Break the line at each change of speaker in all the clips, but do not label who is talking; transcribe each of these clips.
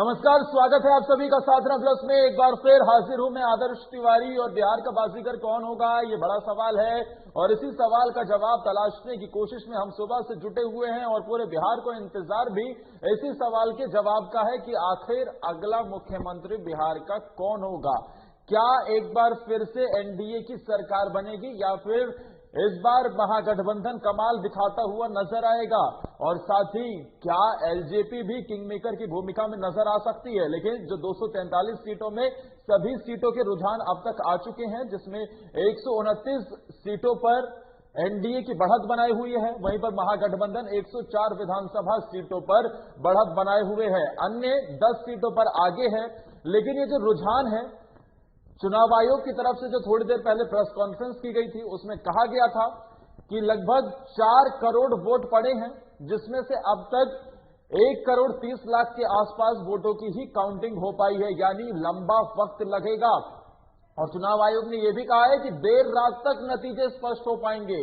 नमस्कार, स्वागत है आप सभी का साधना प्लस में। एक बार फिर हाजिर हूं मैं आदर्श तिवारी और बिहार का बाजीगर कौन होगा, ये बड़ा सवाल है और इसी सवाल का जवाब तलाशने की कोशिश में हम सुबह से जुटे हुए हैं और पूरे बिहार को इंतजार भी इसी सवाल के जवाब का है कि आखिर अगला मुख्यमंत्री बिहार का कौन होगा। क्या एक बार फिर से एनडीए की सरकार बनेगी या फिर इस बार महागठबंधन कमाल दिखाता हुआ नजर आएगा, और साथ ही क्या एलजेपी भी किंगमेकर की भूमिका में नजर आ सकती है। लेकिन जो 243 सीटों में सभी सीटों के रुझान अब तक आ चुके हैं, जिसमें 129 सीटों पर एनडीए की बढ़त बनाई हुई है, वहीं पर महागठबंधन 104 विधानसभा सीटों पर बढ़त बनाए हुए है, अन्य 10 सीटों पर आगे है। लेकिन ये जो रुझान है, चुनाव आयोग की तरफ से जो थोड़ी देर पहले प्रेस कॉन्फ्रेंस की गई थी, उसमें कहा गया था कि लगभग 4 करोड़ वोट पड़े हैं, जिसमें से अब तक 1 करोड़ 30 लाख के आसपास वोटों की ही काउंटिंग हो पाई है, यानी लंबा वक्त लगेगा। और चुनाव आयोग ने यह भी कहा है कि देर रात तक नतीजे स्पष्ट हो पाएंगे,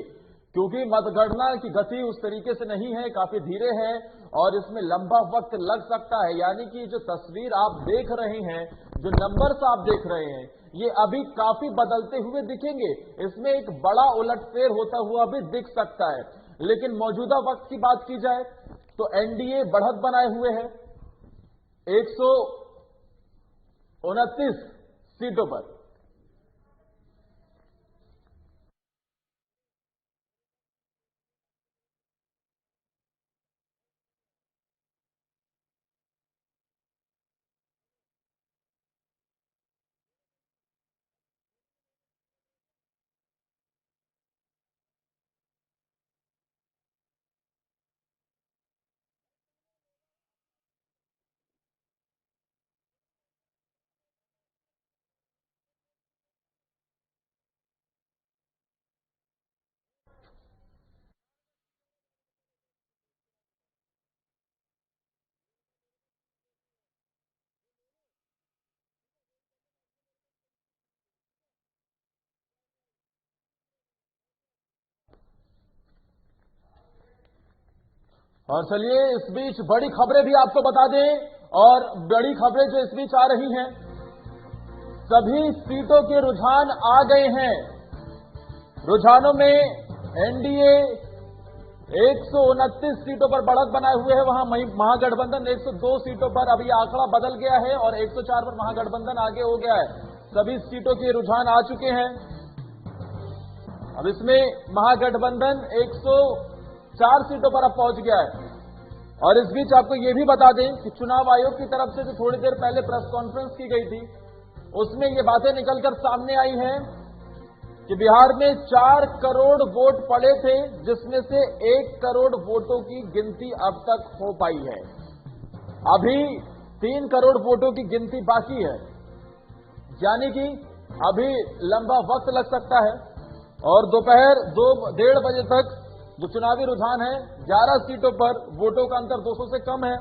क्योंकि मतगणना की गति उस तरीके से नहीं है, काफी धीरे है और इसमें लंबा वक्त लग सकता है। यानी कि जो तस्वीर आप देख रहे हैं, जो नंबर्स आप देख रहे हैं, ये अभी काफी बदलते हुए दिखेंगे, इसमें एक बड़ा उलटफेर होता हुआ भी दिख सकता है। लेकिन मौजूदा वक्त की बात की जाए तो एनडीए बढ़त बनाए हुए है 129 सीटों पर। और चलिए इस बीच बड़ी खबरें भी आपको बता दें, और बड़ी खबरें जो इस बीच आ रही हैं, सभी सीटों के रुझान आ गए हैं। रुझानों में एनडीए 129 सीटों पर बढ़त बनाए हुए है, वहां महागठबंधन 102 सीटों पर अभी आंकड़ा बदल गया है और 104 पर महागठबंधन आगे हो गया है। सभी सीटों के रुझान आ चुके हैं। अब इसमें महागठबंधन 104 सीटों पर अब पहुंच गया है। और इस बीच आपको यह भी बता दें कि चुनाव आयोग की तरफ से जो थोड़ी देर पहले प्रेस कॉन्फ्रेंस की गई थी, उसमें ये बातें निकलकर सामने आई हैं कि बिहार में 4 करोड़ वोट पड़े थे, जिसमें से 1 करोड़ वोटों की गिनती अब तक हो पाई है। अभी 3 करोड़ वोटों की गिनती बाकी है, यानी कि अभी लंबा वक्त लग सकता है। और दोपहर 2-1:30 बजे तक जो चुनावी रुझान है, 11 सीटों पर वोटों का अंतर 200 से कम है,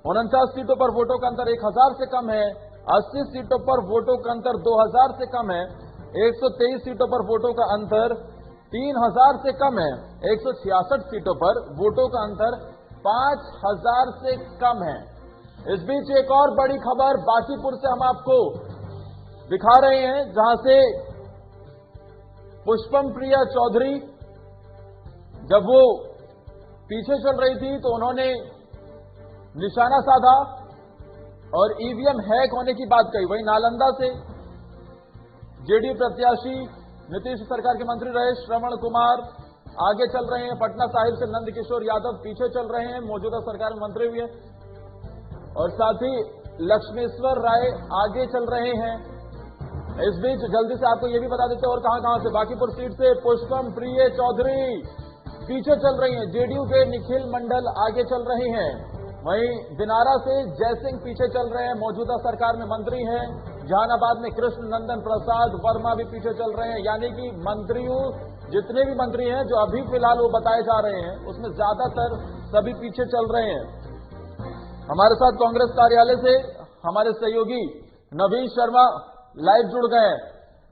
49 सीटों पर वोटों का अंतर 1000 से कम है, 80 सीटों पर वोटों का अंतर 2000 से कम है, 123 सीटों पर वोटों का अंतर 3000 से कम है, 166 सीटों पर वोटों का अंतर 5000 से कम है। इस बीच एक और बड़ी खबर बांकीपुर से हम आपको दिखा रहे हैं, जहां से पुष्पम प्रिया चौधरी जब वो पीछे चल रही थी तो उन्होंने निशाना साधा और ईवीएम हैक होने की बात कही। वहीं नालंदा से जेडीयू प्रत्याशी नीतीश सरकार के मंत्री रहे श्रवण कुमार आगे चल रहे हैं। पटना साहिब से नंदकिशोर यादव पीछे चल रहे हैं, मौजूदा सरकार में मंत्री भी हैं। और साथ ही लक्ष्मेश्वर राय आगे चल रहे हैं। इस बीच जल्दी से आपको यह भी बता देते हैं और कहां से बांकीपुर सीट से पुष्पम प्रिय चौधरी पीछे चल रही हैं, जेडीयू के निखिल मंडल आगे चल रहे हैं। वहीं दिनारा से जयसिंह पीछे चल रहे हैं, मौजूदा सरकार में मंत्री हैं। जहानाबाद में कृष्ण नंदन प्रसाद वर्मा भी पीछे चल रहे हैं। यानी कि मंत्रियों जितने भी मंत्री हैं जो अभी फिलहाल वो बताए जा रहे हैं, उसमें ज्यादातर सभी पीछे चल रहे हैं। हमारे साथ कांग्रेस कार्यालय से हमारे सहयोगी नवीन शर्मा लाइव जुड़ गए हैं।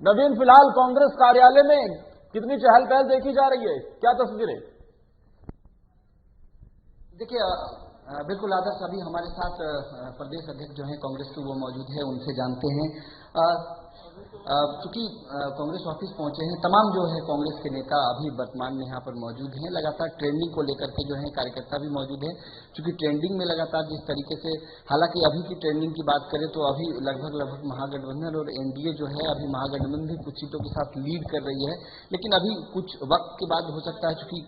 नवीन, फिलहाल कांग्रेस कार्यालय में कितनी चहल पहल देखी जा रही है, क्या तस्वीरें?
देखिए, बिल्कुल आदर्श, अभी हमारे साथ प्रदेश अध्यक्ष जो हैं कांग्रेस के वो मौजूद है, उनसे जानते हैं। चूंकि कांग्रेस ऑफिस पहुंचे हैं, तमाम जो है कांग्रेस के नेता अभी वर्तमान में यहाँ पर मौजूद हैं। लगातार ट्रेंडिंग को लेकर के जो है कार्यकर्ता भी मौजूद हैं, क्योंकि ट्रेंडिंग में लगातार जिस तरीके से, हालांकि अभी की ट्रेंडिंग की बात करें तो अभी लगभग महागठबंधन और एनडीए जो है, अभी महागठबंधन भी कुछ सीटों के साथ लीड कर रही है, लेकिन अभी कुछ वक्त के बाद हो सकता है, चूंकि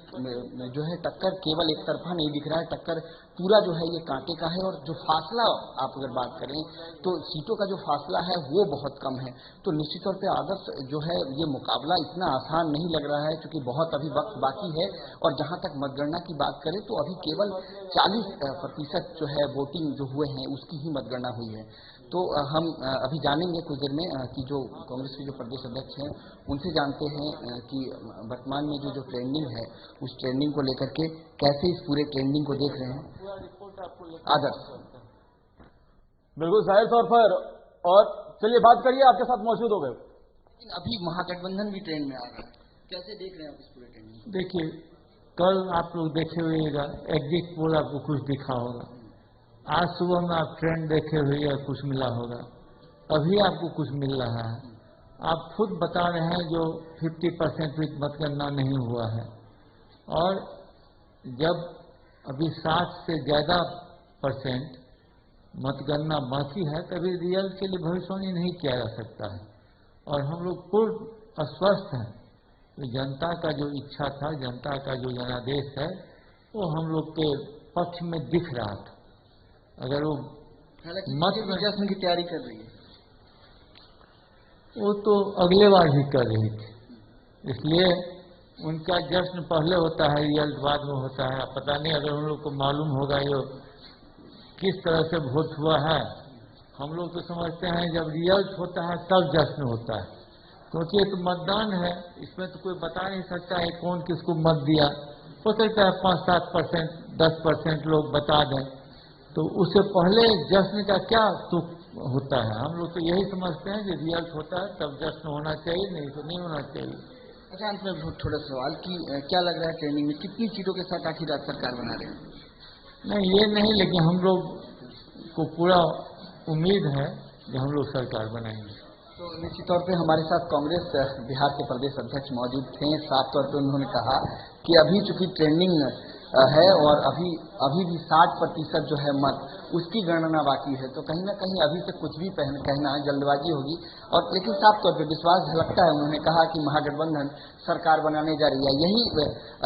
जो है टक्कर केवल एक तरफा नहीं दिख रहा है, टक्कर पूरा जो है ये कांटे का है। और जो फासला आप अगर बात करें तो सीटों का जो फासला है वो बहुत कम है। तो निश्चित तौर पे आदर्श जो है ये मुकाबला इतना आसान नहीं लग रहा है, क्योंकि बहुत अभी वक्त बाकी है। और जहां तक मतगणना की बात करें तो अभी केवल 40% जो है वोटिंग जो हुए हैं उसकी ही मतगणना हुई है। तो हम अभी जानेंगे कुछ देर में कि जो कांग्रेस के जो प्रदेश अध्यक्ष हैं उनसे जानते हैं कि वर्तमान में जो ट्रेंडिंग है उस ट्रेंडिंग को लेकर के कैसे इस पूरे ट्रेंडिंग को देख रहे हैं। आदर्श
बिल्कुल जाहिर तौर पर, और चलिए बात करिए, आपके साथ मौजूद हो गए।
अभी महागठबंधन भी ट्रेंड में आ रहा है, कैसे देख रहे हैं आप इस पूरे ट्रेंड?
देखिए, कल आप लोग देखे हुएगा एग्जिट पोल आपको कुछ दिखा होगा, आज सुबह में आप ट्रेंड देखे हुए कुछ मिला होगा, अभी आपको कुछ मिल रहा है। आप खुद बता रहे हैं जो 50% भी मतगणना नहीं हुआ है, और जब अभी 60 से ज़्यादा % मतगणना बाकी है तभी रिजल्ट के लिए भविष्यवाणी नहीं किया जा सकता है। और हम लोग पूर्ण आश्वस्त हैं कि जनता का जो इच्छा था, जनता का जो जनादेश है वो हम लोग के पक्ष में दिख रहा था। अगर वो मत में
जश्न की तैयारी कर रही है,
वो तो अगले बार भी कर रही थी, इसलिए उनका जश्न पहले होता है, रिजल्ट बाद में होता है। पता नहीं अगर उन लोग को मालूम होगा ये किस तरह से वोट हुआ है। हम लोग तो समझते हैं जब रिजल्ट होता है तब जश्न होता है, क्योंकि ये तो मतदान है, इसमें तो कोई बता नहीं सकता है कौन किसको मत दिया। हो सकता है 5-7%, 10% लोग बता दें, तो उससे पहले जश्न का क्या सुख होता है। हम लोग तो यही समझते हैं कि रिजल्ट होता है तब जश्न होना चाहिए, नहीं तो नहीं होना चाहिए।
अच्छा, अंत में थोड़ा सवाल कि क्या लग रहा है ट्रेनिंग में कितनी सीटों के साथ आखिर राज्य सरकार बना रहे हैं?
नहीं ये नहीं, लेकिन हम लोग को पूरा उम्मीद है कि हम लोग सरकार बनाएंगे।
तो निश्चित तौर पे हमारे साथ कांग्रेस बिहार के प्रदेश अध्यक्ष मौजूद थे। साफ तौर पे उन्होंने कहा कि अभी चूंकि ट्रेंडिंग है और अभी भी 60% जो है मत उसकी गणना बाकी है, तो कहीं ना कहीं अभी से कुछ भी कहना जल्दबाजी होगी। और लेकिन साफ तौर पे विश्वास झलकता है। उन्होंने कहा कि महागठबंधन सरकार बनाने जा रही है। यही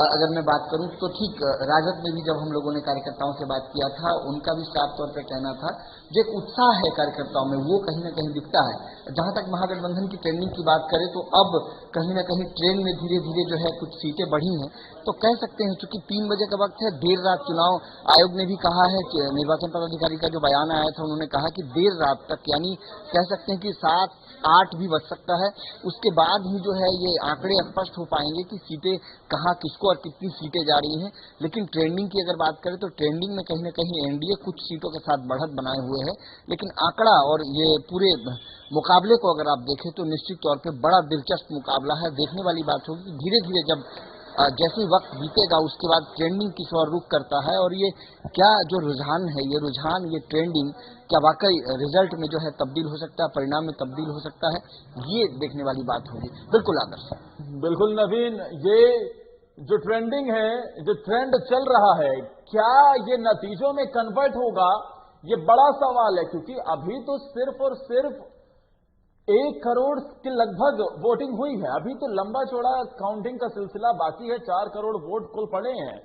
अगर मैं बात करूं तो ठीक राजद में भी जब हम लोगों ने कार्यकर्ताओं से बात किया था, उनका भी साफ तौर पर कहना था जो एक उत्साह है कार्यकर्ताओं में वो कहीं ना कहीं दिखता है। जहां तक महागठबंधन की ट्रेंडिंग की बात करें तो अब कहीं ना कहीं ट्रेंड में धीरे धीरे जो है कुछ सीटें बढ़ी हैं, तो कह सकते हैं चूंकि 3 बजे का वक्त है, देर रात चुनाव आयोग ने भी कहा है कि निर्वाचन पदाधिकारी का जो बयान आया था उन्होंने कहा कि देर रात तक, यानी कह सकते हैं कि 7-8 भी बज सकता है, उसके बाद ही जो है ये आंकड़े स्पष्ट हो पाएंगे कि सीटें कहाँ किसको और कितनी सीटें जा रही हैं। लेकिन ट्रेंडिंग की अगर बात करें तो ट्रेंडिंग में कहीं ना कहीं एनडीए कुछ सीटों के साथ बढ़त बनाए हुए है, लेकिन आंकड़ा और ये पूरे मुकाबले को अगर आप देखें तो निश्चित तौर पे बड़ा दिलचस्प मुकाबला है। देखने वाली बात होगी कि धीरे धीरे जब जैसे वक्त बीतेगा उसके बाद ट्रेंडिंग किस ओर रुख करता है, और ये क्या जो रुझान है, ये रुझान, ये ट्रेंडिंग क्या वाकई रिजल्ट में जो है तब्दील हो सकता है, परिणाम में तब्दील हो सकता है, ये देखने वाली बात होगी। बिल्कुल आदर्श,
बिल्कुल नवीन, ये जो ट्रेंडिंग है, जो ट्रेंड चल रहा है, क्या ये नतीजों में कन्वर्ट होगा, ये बड़ा सवाल है। क्योंकि अभी तो सिर्फ और सिर्फ 1 करोड़ के लगभग वोटिंग हुई है, अभी तो लंबा चौड़ा काउंटिंग का सिलसिला बाकी है। 4 करोड़ वोट कुल पड़े हैं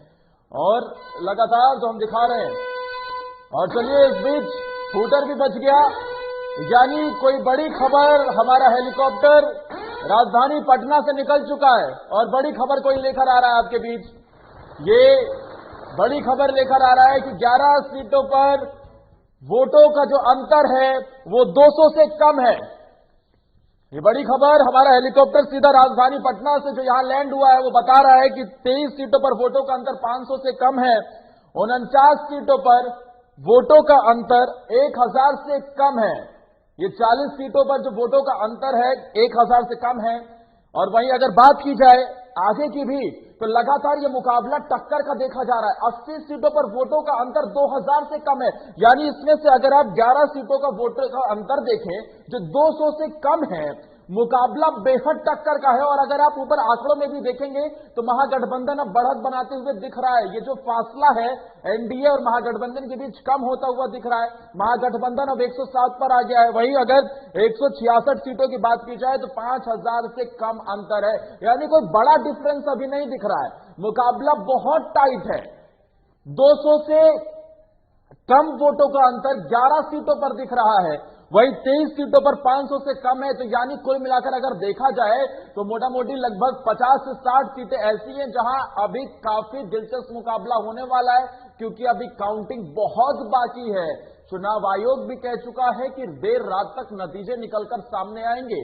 और लगातार जो हम दिखा रहे हैं। और चलिए इस बीच स्कूटर भी बच गया, यानी कोई बड़ी खबर, हमारा हेलीकॉप्टर राजधानी पटना से निकल चुका है और बड़ी खबर कोई लेकर आ रहा है आपके बीच। ये बड़ी खबर लेकर आ रहा है कि 11 सीटों पर वोटों का जो अंतर है वो 200 से कम है। ये बड़ी खबर, हमारा हेलीकॉप्टर सीधा राजधानी पटना से जो यहां लैंड हुआ है वो बता रहा है कि 23 सीटों पर वोटों का अंतर 500 से कम है। 49 सीटों पर वोटों का अंतर 1000 से कम है। ये 40 सीटों पर जो वोटों का अंतर है 1000 से कम है। और वहीं अगर बात की जाए आगे की भी, तो लगातार ये मुकाबला टक्कर का देखा जा रहा है। 80 सीटों पर वोटों का अंतर 2000 से कम है, यानी इसमें से अगर आप 11 सीटों का वोटों का अंतर देखें जो 200 से कम है, मुकाबला बेहद टक्कर का है। और अगर आप ऊपर आंकड़ों में भी देखेंगे तो महागठबंधन अब बढ़त बनाते हुए दिख रहा है। ये जो फासला है एनडीए और महागठबंधन के बीच कम होता हुआ दिख रहा है। महागठबंधन अब 107 पर आ गया है, वहीं अगर 166 सीटों की बात की जाए तो 5000 से कम अंतर है, यानी कोई बड़ा डिफरेंस अभी नहीं दिख रहा है। मुकाबला बहुत टाइट है। 200 से कम वोटों का अंतर 11 सीटों पर दिख रहा है, वही 23 सीटों पर 500 से कम है। तो यानी कुल मिलाकर अगर देखा जाए तो मोटा मोटी लगभग 50 से 60 सीटें ऐसी हैं जहां अभी काफी दिलचस्प मुकाबला होने वाला है, क्योंकि अभी काउंटिंग बहुत बाकी है। चुनाव आयोग भी कह चुका है कि देर रात तक नतीजे निकलकर सामने आएंगे।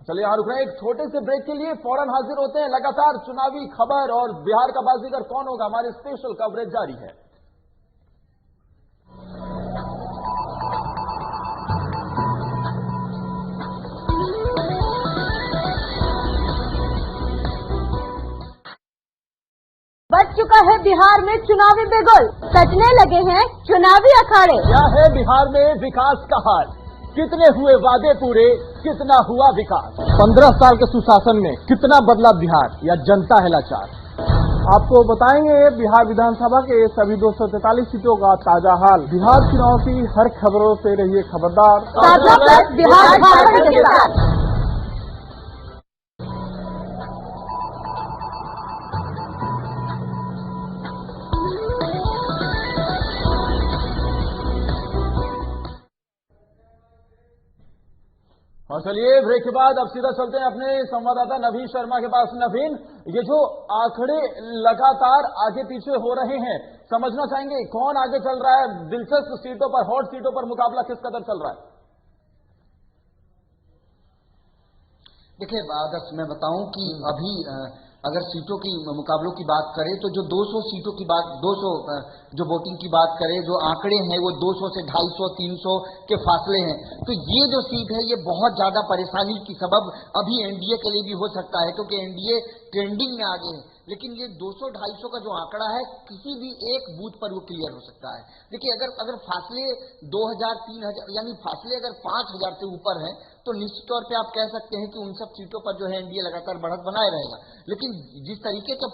चलिए यहां रुक रहे हैं एक छोटे से ब्रेक के लिए, फौरन हाजिर होते हैं। लगातार चुनावी खबर और बिहार का बाजीगर कौन होगा, हमारी स्पेशल कवरेज जारी है।
बच चुका है बिहार में चुनावी बिगुल, सजने लगे हैं चुनावी अखाड़े।
क्या है बिहार में विकास का हाल, कितने हुए वादे पूरे, कितना हुआ विकास। 15 साल के सुशासन में कितना बदला बिहार, या जनता है लाचार।
आपको बताएंगे बिहार विधानसभा के सभी 243 सीटों का ताजा हाल। बिहार चुनाव की हर खबरों से रहिए खबरदार।
ताजा प्लस बिहार झारखंड के साथ।
और चलिए ब्रेक के बाद अब सीधा चलते हैं अपने संवाददाता नवीन शर्मा के पास। नवीन, ये जो आंकड़े लगातार आगे पीछे हो रहे हैं, समझना चाहेंगे कौन आगे चल रहा है, दिलचस्प सीटों पर, हॉट सीटों पर मुकाबला किस कदर चल रहा है?
देखिए आदर्श, मैं बताऊं कि अभी अगर सीटों की मुकाबलों की बात करें तो जो 200 सीटों की बात, 200 जो वोटिंग की बात करें, जो आंकड़े हैं वो 200 से 250 300 के फासले हैं। तो ये जो सीट है ये बहुत ज्यादा परेशानी की सबब अभी एनडीए के लिए भी हो सकता है, क्योंकि एनडीए ट्रेंडिंग में आगे है। लेकिन ये 200-250 का जो आंकड़ा है किसी भी एक बूथ पर वो क्लियर हो सकता है। देखिए अगर फासले 2000-3000 यानी फासले अगर 5000 से ऊपर हैं तो निश्चित तौर पे आप कह सकते हैं कि उन सब सीटों पर जो है एनडीए लगातार बढ़त बनाए रहेगा। लेकिन जिस तरीके का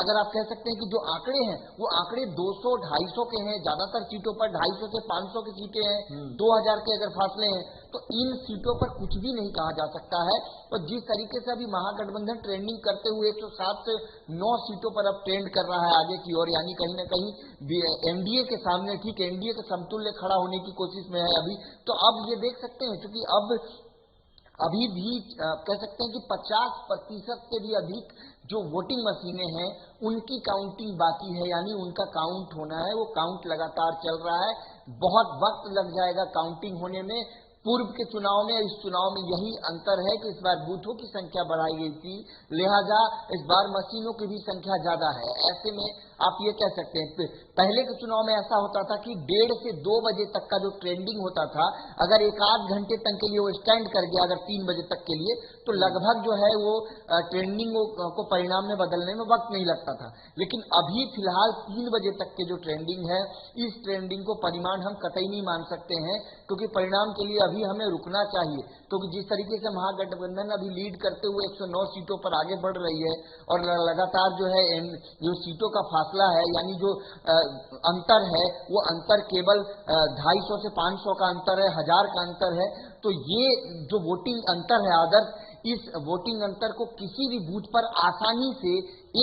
अगर आप कह सकते हैं कि जो आंकड़े हैं वो आंकड़े 200-250 के हैं, ज्यादातर सीटों पर 250 से 500 की सीटें हैं, 2000 के अगर फासले हैं, तो इन सीटों पर कुछ भी नहीं कहा जा सकता है। और जिस तरीके से अभी महागठबंधन ट्रेंडिंग करते हुए 107 से 9 सीटों पर अब ट्रेंड कर रहा है आगे की ओर, यानी कहीं न कहीं एनडीए के सामने, ठीक एनडीए के समतुल्य खड़ा होने की कोशिश में है अभी। तो अब ये देख सकते हैं क्योंकि अब अभी भी कह सकते हैं कि 50% से भी अधिक जो वोटिंग मशीनें हैं उनकी काउंटिंग बाकी है, यानी उनका काउंट होना है। वो काउंट लगातार चल रहा है, बहुत वक्त लग जाएगा काउंटिंग होने में। पूर्व के चुनाव में इस चुनाव में यही अंतर है कि इस बार बूथों की संख्या बढ़ाई गई थी, लिहाजा इस बार मशीनों की भी संख्या ज्यादा है। ऐसे में आप ये कह सकते हैं पहले के चुनाव में ऐसा होता था कि 1:30 से 2 बजे तक का जो ट्रेंडिंग होता था, अगर 1-8 घंटे तक के लिए वो स्टैंड कर गया अगर 3 बजे तक के लिए, तो लगभग जो है वो ट्रेंडिंग को परिणाम में बदलने में वक्त नहीं लगता था। लेकिन अभी फिलहाल 3 बजे तक के जो ट्रेंडिंग है, इस ट्रेंडिंग को परिमाण हम कतई नहीं मान सकते हैं, क्योंकि परिणाम के लिए अभी हमें रुकना चाहिए। क्योंकि जिस तरीके से महागठबंधन अभी लीड करते हुए 109 सीटों पर आगे बढ़ रही है और लगातार जो है जो सीटों का फासला है, यानी जो अंतर है, वो अंतर केवल 250 से 500 का अंतर है, 1000 का अंतर है। तो ये जो वोटिंग अंतर है आदर्श, इस वोटिंग अंतर को किसी भी बूथ पर आसानी से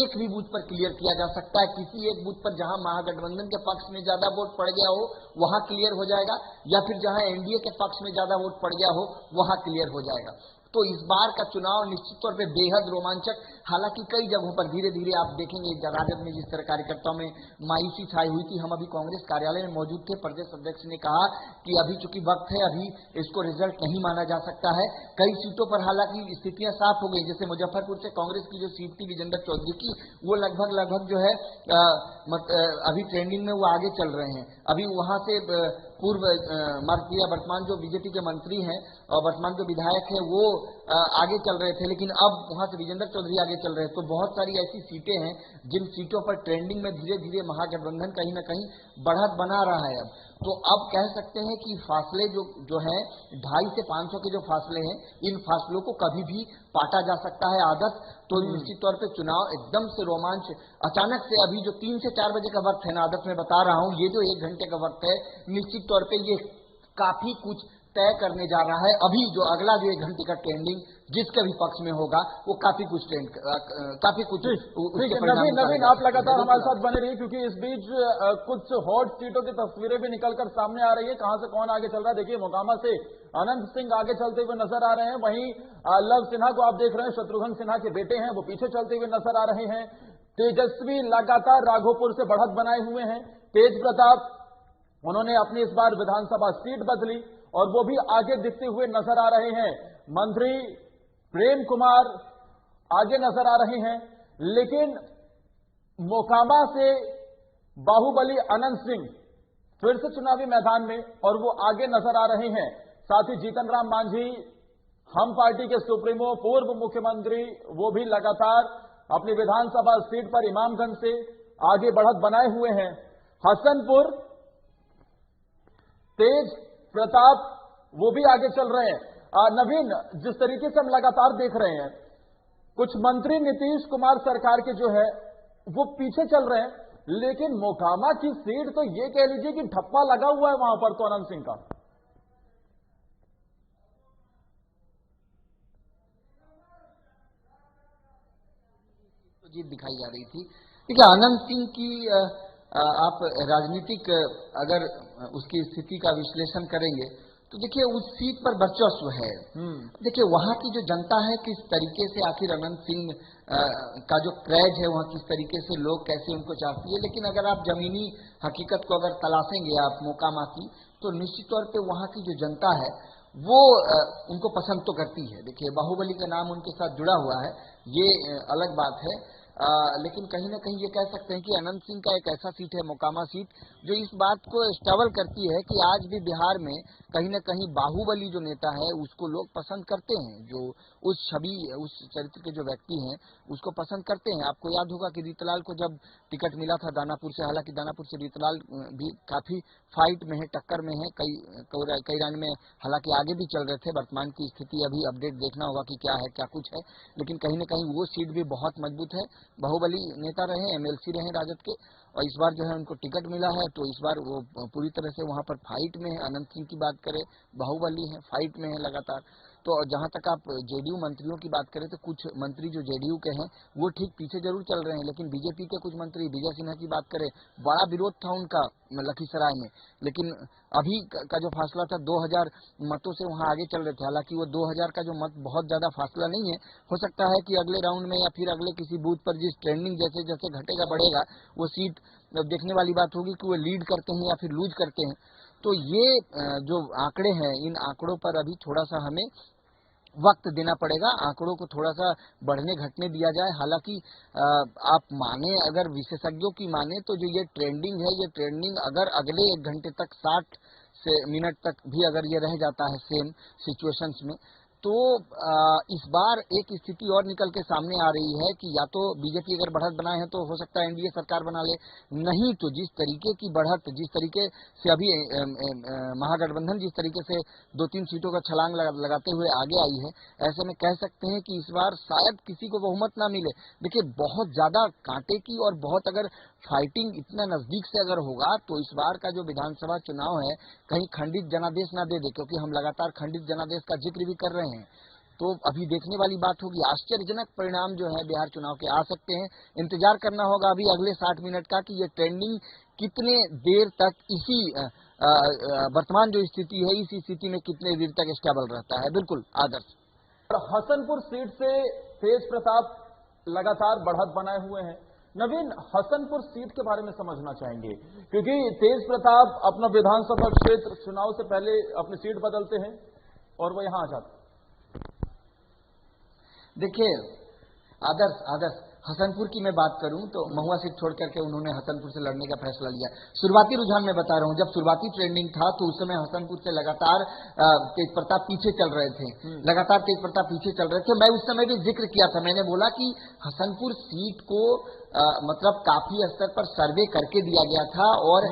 एक भी बूथ पर क्लियर किया जा सकता है। किसी एक बूथ पर जहां महागठबंधन के पक्ष में ज्यादा वोट पड़ गया हो वहां क्लियर हो जाएगा, या फिर जहां एनडीए के पक्ष में ज्यादा वोट पड़ गया हो वहां क्लियर हो जाएगा। तो इस बार का चुनाव निश्चित तौर पे बेहद रोमांचक, हालांकि कई जगहों पर धीरे धीरे आप देखेंगे राजद में जिस तरह कार्यकर्ताओं में मायूसी छाई हुई थी। हम अभी कांग्रेस कार्यालय में मौजूद थे, प्रदेश अध्यक्ष ने कहा कि अभी चूंकि वक्त है, अभी इसको रिजल्ट नहीं माना जा सकता है। कई सीटों पर हालांकि स्थितियां साफ हो गई, जैसे मुजफ्फरपुर से कांग्रेस की जो सीट थी विजेंद्र चौधरी की, वो लगभग जो है अभी ट्रेंडिंग में वो आगे चल रहे हैं। अभी वहां से पूर्व वर्तमान जो बीजेपी के मंत्री हैं और वर्तमान जो विधायक हैं वो आगे चल रहे थे, लेकिन अब वहां से विजेंद्र चौधरी आगे चल रहे हैं। तो बहुत सारी ऐसी सीटें हैं जिन सीटों पर ट्रेंडिंग में धीरे धीरे महागठबंधन कहीं न कहीं बढ़त बना रहा है। तो अब कह सकते हैं कि फासले जो है 250 से 500 के जो फासले हैं, इन फासलों को कभी भी पाटा जा सकता है आदर्श। तो निश्चित तौर पे चुनाव एकदम से रोमांच अचानक से अभी जो 3 से 4 बजे का वक्त है ना आदर्श, मैं बता रहा हूं, ये जो 1 घंटे का वक्त है निश्चित तौर पे ये काफी कुछ तय करने जा रहा है। अभी जो अगला जो 1 घंटे का ट्रेंडिंग जिसके भी पक्ष में होगा वो काफी कुछ
नवीन आप लगातार हमारे साथ बने रहिए, क्योंकि इस बीच कुछ हॉट सीटों की तस्वीरें भी निकलकर सामने आ रही है। कहां से कौन आगे चल रहा है, देखिए मोकामा से अनंत सिंह आगे चलते हुए नजर आ रहे हैं। वहीं लव सिन्हा को आप देख रहे हैं, शत्रुघ्न सिन्हा के बेटे हैं, वो पीछे चलते हुए नजर आ रहे हैं। तेजस्वी लगातार राघोपुर से बढ़त बनाए हुए हैं। तेज प्रताप उन्होंने अपनी इस बार विधानसभा सीट बदली और वो भी आगे दिखते हुए नजर आ रहे हैं। मंत्री प्रेम कुमार आगे नजर आ रहे हैं, लेकिन मोकामा से बाहुबली अनंत सिंह फिर से चुनावी मैदान में और वो आगे नजर आ रहे हैं। साथ ही जीतन राम मांझी, हम पार्टी के सुप्रीमो, पूर्व मुख्यमंत्री, वो भी लगातार अपनी विधानसभा सीट पर इमामगंज से आगे बढ़त बनाए हुए हैं। हसनपुर तेज प्रताप वो भी आगे चल रहे हैं। नवीन, जिस तरीके से हम लगातार देख रहे हैं, कुछ मंत्री नीतीश कुमार सरकार के जो है वो पीछे चल रहे हैं, लेकिन मोकामा की सीट तो ये कह लीजिए कि ठप्पा लगा हुआ है वहां पर तो अनंत सिंह का।
जीत दिखाई जा रही थी। देखिए अनंत सिंह की आप राजनीतिक अगर उसकी स्थिति का विश्लेषण करेंगे तो देखिए उस सीट पर वर्चस्व है। देखिए वहां की जो जनता है किस तरीके से आखिर अनंत सिंह का जो क्रेज है, वहां किस तरीके से लोग कैसे उनको चाहती है। लेकिन अगर आप जमीनी हकीकत को अगर तलाशेंगे आप मोकामा की, तो निश्चित तौर पे वहां की जो जनता है वो उनको पसंद तो करती है। देखिए बाहुबली का नाम उनके साथ जुड़ा हुआ है, ये अलग बात है। लेकिन कहीं ना कहीं ये कह सकते हैं कि अनंत सिंह का एक ऐसा सीट है मोकामा सीट जो इस बात को स्टेबल करती है कि आज भी बिहार में कहीं ना कहीं बाहुबली जो नेता है उसको लोग पसंद करते हैं, जो उस छवि उस चरित्र के जो व्यक्ति हैं उसको पसंद करते हैं। आपको याद होगा कि रीतलाल को जब टिकट मिला था दानापुर से, हालांकि दानापुर से रीतलाल भी काफी फाइट में है, टक्कर में है, कई रन में हालांकि आगे भी चल रहे थे। वर्तमान की स्थिति अभी अपडेट देखना होगा कि क्या है क्या कुछ है, लेकिन कहीं ना कहीं वो सीट भी बहुत मजबूत है। बाहुबली नेता रहे, एमएलसी रहे राजद के, और इस बार जो है उनको टिकट मिला है तो इस बार वो पूरी तरह से वहां पर फाइट में है। अनंत सिंह की बात करें, बाहुबली है, फाइट में है लगातार। तो जहां तक आप जेडीयू मंत्रियों की बात करें तो कुछ मंत्री जो जेडीयू के हैं वो ठीक पीछे जरूर चल रहे हैं, लेकिन बीजेपी के कुछ मंत्री, विजय सिन्हा की बात करें, बड़ा विरोध था उनका लखीसराय में, लेकिन अभी का जो फासला था 2000 मतों से वहां आगे चल रहे थे। हालांकि वो 2000 का जो मत बहुत ज्यादा फासला नहीं है, हो सकता है कि अगले राउंड में या फिर अगले किसी बूथ पर जिस ट्रेंडिंग जैसे जैसे घटेगा बढ़ेगा वो सीट देखने वाली बात होगी कि वो लीड करते हैं या फिर लूज करते हैं। तो ये जो आंकड़े हैं, इन आंकड़ों पर अभी थोड़ा सा हमें वक्त देना पड़ेगा, आंकड़ों को थोड़ा सा बढ़ने घटने दिया जाए। हालांकि आप माने, अगर विशेषज्ञों की माने तो जो ये ट्रेंडिंग है, ये ट्रेंडिंग अगर अगले 1 घंटे तक 60 मिनट तक भी अगर ये रह जाता है सेम सिचुएशंस में, तो इस बार एक स्थिति और निकल के सामने आ रही है कि या तो बीजेपी अगर बढ़त बनाए हैं तो हो सकता है एनडीए सरकार बना ले, नहीं तो जिस तरीके की बढ़त, जिस तरीके से अभी महागठबंधन जिस तरीके से 2-3 सीटों का छलांग लगाते हुए आगे आई है, ऐसे में कह सकते हैं कि इस बार शायद किसी को बहुमत ना मिले। देखिए बहुत ज्यादा कांटे की और बहुत अगर फाइटिंग इतना नजदीक से अगर होगा तो इस बार का जो विधानसभा चुनाव है कहीं खंडित जनादेश ना दे दे, क्योंकि हम लगातार खंडित जनादेश का जिक्र भी कर रहे हैं। तो अभी देखने वाली बात होगी, आश्चर्यजनक परिणाम जो है बिहार चुनाव के आ सकते हैं। इंतजार करना होगा अभी अगले 60 मिनट का कि ये ट्रेंडिंग कितने देर तक इसी वर्तमान जो स्थिति है इसी स्थिति में कितने देर तक स्टेबल रहता है। बिल्कुल आदर्श।
हसनपुर सीट से तेज प्रताप लगातार बढ़त बनाए हुए हैं। नवीन, हसनपुर सीट के बारे में समझना चाहेंगे, क्योंकि तेज प्रताप अपना विधानसभा क्षेत्र चुनाव से पहले अपनी सीट बदलते हैं और वो यहां आ जाते हैं।
देखिए आदर्श हसनपुर की मैं बात करूं तो महुआ सीट छोड़ करके उन्होंने हसनपुर से लड़ने का फैसला लिया। शुरुआती रुझान में बता रहा हूं, जब शुरुआती ट्रेंडिंग था तो उस समय हसनपुर से लगातार तेज प्रताप पीछे चल रहे थे, लगातार तेज प्रताप पीछे चल रहे थे। मैं उस समय भी जिक्र किया था, मैंने बोला कि हसनपुर सीट को मतलब काफी स्तर पर सर्वे करके दिया गया था और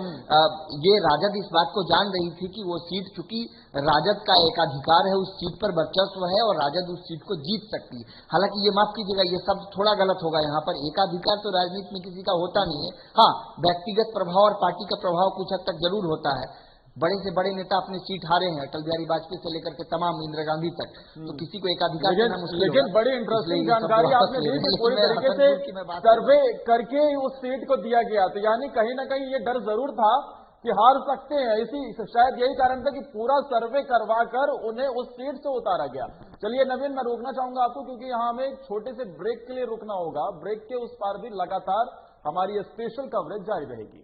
ये राजद इस बात को जान रही थी कि वो सीट चूंकि राजद का एकाधिकार है, उस सीट पर वर्चस्व है और राजद उस सीट को जीत सकती है। हालांकि ये माफ कीजिएगा, ये सब थोड़ा गलत होगा। यहाँ पर एकाधिकार तो राजनीति में किसी का होता नहीं है। हाँ, व्यक्तिगत प्रभाव और पार्टी का प्रभाव कुछ हद तक जरूर होता है। बड़े से बड़े नेता अपने सीट हारे हैं, अटल बिहारी वाजपेयी से लेकर के तमाम इंदिरा गांधी तक, तो किसी को एकाधिकार देना मुश्किल होगा।
लेकिन बड़ी इंटरेस्टिंग जानकारी आपने दी कि पूरी तरीके से सर्वे करके उस सीट को दिया गया, तो यानी कहीं ना कहीं ये डर जरूर था कि हार सकते हैं। इसी शायद यही कारण था कि पूरा सर्वे करवा कर उन्हें उस सीट से उतारा गया। चलिए नवीन, मैं रोकना चाहूंगा आपको क्योंकि यहाँ हमें एक छोटे से ब्रेक के लिए रुकना होगा। ब्रेक के उस पार भी लगातार हमारी स्पेशल कवरेज जारी रहेगी।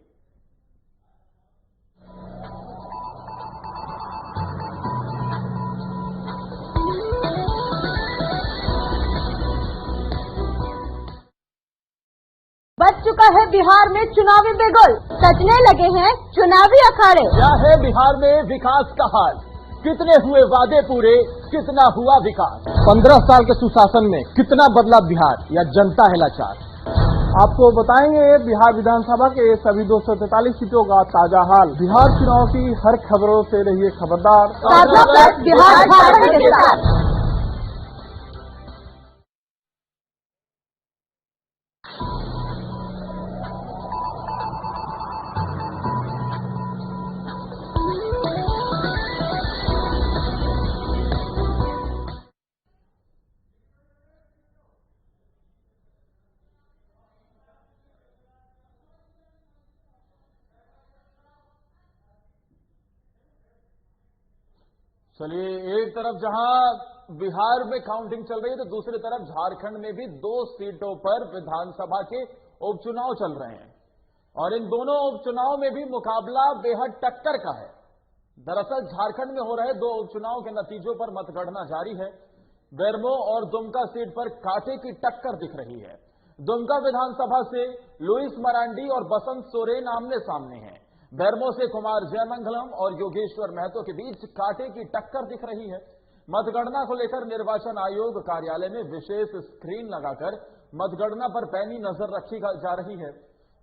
बच चुका है बिहार में चुनावी बिगुल, सजने लगे हैं चुनावी अखाड़े।
क्या है बिहार में विकास का हाल? कितने हुए वादे पूरे, कितना हुआ विकास?
15 साल के सुशासन में कितना बदला बिहार या जनता है लाचार? आपको बताएंगे बिहार विधानसभा के सभी 243 सीटों का ताजा हाल। बिहार चुनाव की हर खबरों से रहिए खबरदार।
साझा प्लस बिहार झारखंड के साथ।
चलिए, एक तरफ जहां बिहार में काउंटिंग चल रही है तो दूसरी तरफ झारखंड में भी 2 सीटों पर विधानसभा के उपचुनाव चल रहे हैं और इन दोनों उपचुनाव में भी मुकाबला बेहद टक्कर का है। दरअसल झारखंड में हो रहे 2 उपचुनाव के नतीजों पर मतगणना जारी है। बेरमो और दुमका सीट पर कांटे की टक्कर दिख रही है। दुमका विधानसभा से लुइस मरांडी और बसंत सोरेन आमने सामने हैं। बेरमो से कुमार जयमंगलम और योगेश्वर महतो के बीच कांटे की टक्कर दिख रही है। मतगणना को लेकर निर्वाचन आयोग कार्यालय में विशेष स्क्रीन लगाकर मतगणना पर पैनी नजर रखी जा रही है।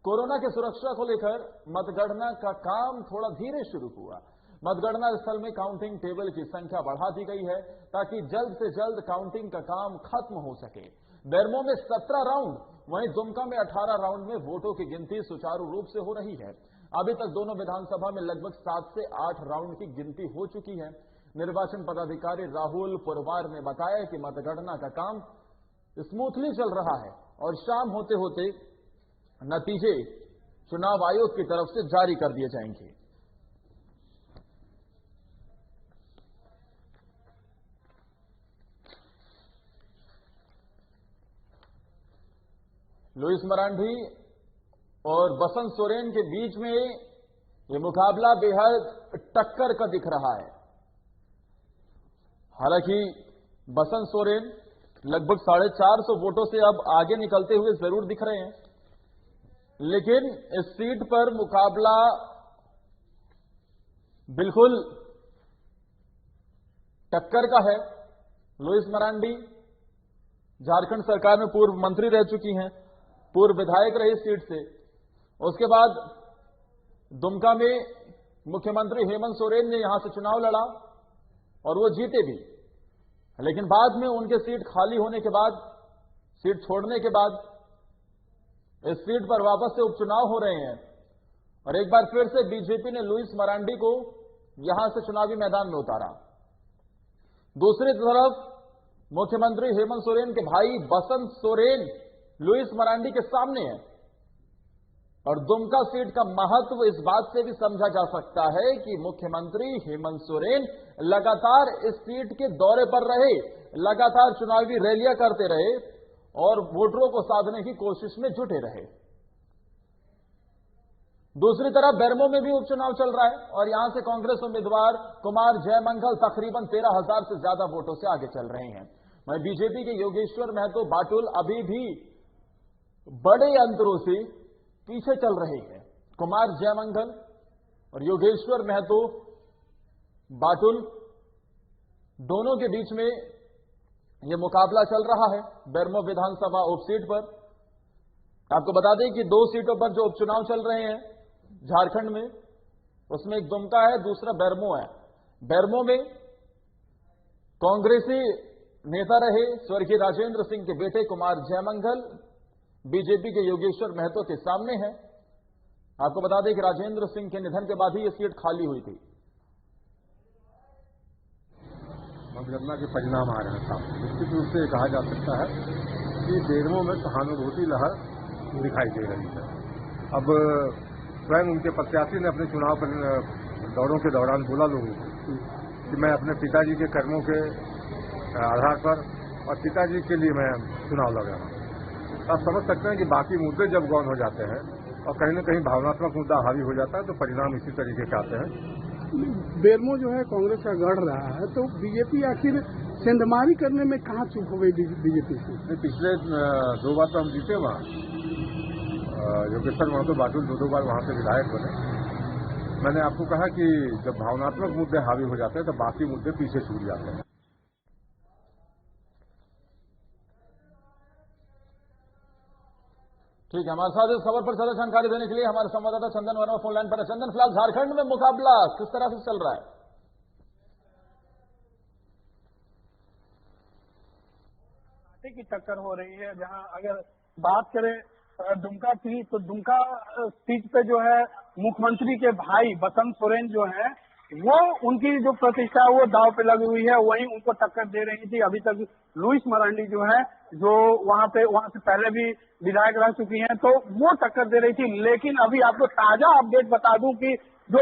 कोरोना की सुरक्षा को लेकर मतगणना का काम थोड़ा धीरे शुरू हुआ। मतगणना स्थल में काउंटिंग टेबल की संख्या बढ़ा दी गई है ताकि जल्द से जल्द काउंटिंग का काम खत्म हो सके। बेरमो में 17 राउंड, वहीं दुमका में 18 राउंड में वोटों की गिनती सुचारू रूप से हो रही है। अभी तक दोनों विधानसभा में लगभग 7 से 8 राउंड की गिनती हो चुकी है। निर्वाचन पदाधिकारी राहुल पुरवार ने बताया कि मतगणना का काम स्मूथली चल रहा है और शाम होते होते नतीजे चुनाव आयोग की तरफ से जारी कर दिए जाएंगे। लुइस मरांडी और बसंत सोरेन के बीच में ये मुकाबला बेहद टक्कर का दिख रहा है। हालांकि बसंत सोरेन लगभग 450 वोटों से अब आगे निकलते हुए जरूर दिख रहे हैं, लेकिन इस सीट पर मुकाबला बिल्कुल टक्कर का है। लुइस मरांडी झारखंड सरकार में पूर्व मंत्री रह चुकी हैं, पूर्व विधायक रही सीट से। उसके बाद दुमका में मुख्यमंत्री हेमंत सोरेन ने यहां से चुनाव लड़ा और वो जीते भी, लेकिन बाद में उनके सीट खाली होने के बाद, सीट छोड़ने के बाद इस सीट पर वापस से उपचुनाव हो रहे हैं और एक बार फिर से बीजेपी ने लुइस मरांडी को यहां से चुनावी मैदान में उतारा। दूसरी तरफ मुख्यमंत्री हेमंत सोरेन के भाई बसंत सोरेन लुइस मरांडी के सामने है और दुमका सीट का महत्व इस बात से भी समझा जा सकता है कि मुख्यमंत्री हेमंत सोरेन लगातार इस सीट के दौरे पर रहे, लगातार चुनावी रैलियां करते रहे और वोटरों को साधने की कोशिश में जुटे रहे। दूसरी तरफ बेरमो में भी उपचुनाव चल रहा है और यहां से कांग्रेस उम्मीदवार कुमार जयमंगल तकरीबन 13,000 से ज्यादा वोटों से आगे चल रहे हैं। वहीं बीजेपी के योगेश्वर महतो बाटुल अभी भी बड़े अंतरों से पीछे चल रहे हैं। कुमार जयमंगल और योगेश्वर महतो बाटुल दोनों के बीच में यह मुकाबला चल रहा है बेरमो विधानसभा उपसीट पर। आपको बता दें कि 2 सीटों पर जो उपचुनाव चल रहे हैं झारखंड में, उसमें एक दुमका है, दूसरा बेरमो है। बेरमो में कांग्रेसी नेता रहे स्वर्गीय राजेंद्र सिंह के बेटे कुमार जयमंगल बीजेपी के योगेश्वर महतो के सामने है। आपको बता दें कि राजेंद्र सिंह के निधन के बाद ही यह सीट खाली हुई थी।
मतगणना के परिणाम आ रहे हैं साहब। निश्चित रूप से कहा जा सकता है कि बेरमो में सहानुभूति लहर दिखाई दे रही है। अब स्वयं उनके प्रत्याशी ने अपने चुनाव दौरों के दौरान बोला लोगों को कि मैं अपने पिताजी के कर्मों के आधार पर और पिताजी के लिए मैं चुनाव लड़ रहा हूं। आप समझ सकते हैं कि बाकी मुद्दे जब गौन हो जाते हैं और कहीं न कहीं भावनात्मक मुद्दा हावी हो जाता है तो परिणाम इसी तरीके के आते हैं।
बेरमो जो है कांग्रेस का गढ़ रहा है, तो बीजेपी आखिर सेंधमारी करने में कहाँ चूक हो गई बीजेपी से?
पिछले 2 बार तो हम जीते वहाँ, योगेश्वर महतो बाटुल 2 बार वहाँ से विधायक बने। मैंने आपको कहा कि जब भावनात्मक मुद्दे हावी हो जाते हैं तो बाकी मुद्दे पीछे छूट जाते हैं।
ठीक है, हमारे साथ इस खबर पर ज्यादा जानकारी देने के लिए हमारे संवाददाता चंदन वर्मा फोन लाइन पर है। चंदन, फिलहाल झारखंड में मुकाबला किस तरह से चल रहा है?
की टक्कर हो रही है। जहां अगर बात करें दुमका की, तो दुमका सीट पे जो है मुख्यमंत्री के भाई बसंत सोरेन जो है वो उनकी जो प्रतिष्ठा है वो दांव पे लगी हुई है, वहीं उनको टक्कर दे रही थी। अभी तक लुइस मरांडी जो है जो वहां से पहले भी विधायक रह चुकी हैं, तो वो टक्कर दे रही थी। लेकिन अभी आपको ताजा अपडेट बता दूं कि जो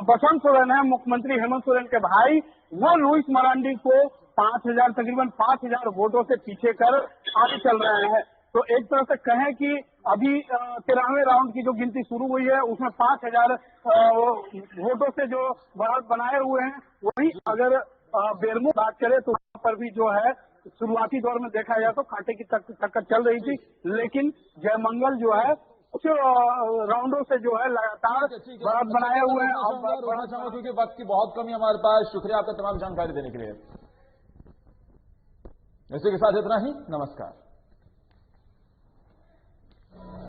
बसंत सोरेन है मुख्यमंत्री हेमंत सोरेन के भाई, वो लुइस मरांडी को तकरीबन 5,000 वोटों से पीछे कर आगे चल रहे हैं। तो एक तरह से कहें कि अभी 13वें राउंड की जो गिनती शुरू हुई है उसमें 5,000 वोटों से जो बढ़त बनाए हुए हैं। वहीं अगर बेरमो बात करें तो वहां पर भी जो है शुरुआती दौर में देखा जाए तो कांटे की टक्कर चल रही थी, लेकिन जयमंगल जो है कुछ राउंडों से जो है लगातार बढ़त बनाए हुए हैं।
बढ़ना चाहूंगा क्योंकि वक्त की बहुत कमी हमारे पास। शुक्रिया आपका तमाम जानकारी देने के लिए। इसी के साथ इतना ही, नमस्कार।